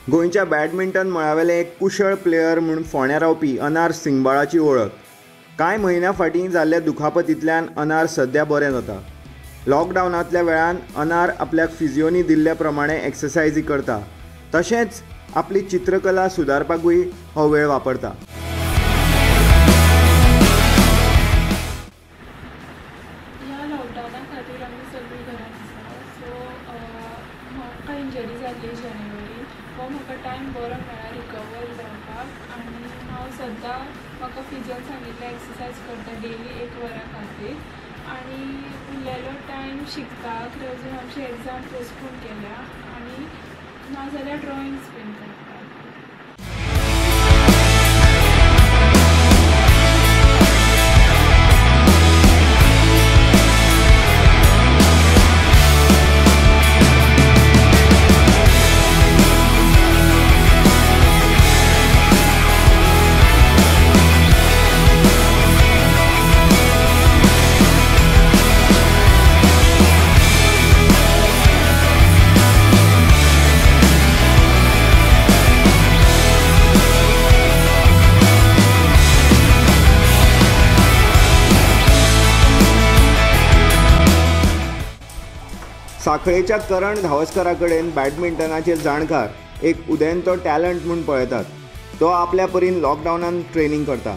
गोंयच्या बॅडमिंटन मळावेले एक कुशळ प्लेयर म्हूण फोंड्या रावपी अनार सिंगबाळाची वळख. कांय म्हयन्या फाटीं जाल्ल्या दुखापतींतल्यान अनार सध्या बरें जाता. लॉकडावनांतल्या वेळान अनार आपल्याक फिजिओनी दिल्ल्या प्रमाणे एक्सरसायजी करता, तशेंच आपली चित्रकला सुदारपाकूय हो वेळ वापरता. लॉकडावना खातीर आमी सगळीं घरांत आसा, सो म्हाका इंजरी जाल्ली जानेवारी. हो म्हाका टायम बरो मेळ्ळा रिकवर जावपाक आनी हांव सद्दां म्हाका फिजिओन सांगिल्लें एक्सरसायज करता डेली 1 वरा खातीर. आनी उरलेलो टायम शिकपाक अजून आमची एग्जाम पोस्टपोन केल्या आनी नाजाल्यार ड्रॉइंग्स बीन करता. सांखळेच्या करण धावस्करा कडेन बॅडमिंटनाचे जाणकार एक उदेंतो टॅलंट म्हूण पळयतात. तो आपल्या परीन लॉकडावनान ट्रेनिंग करता.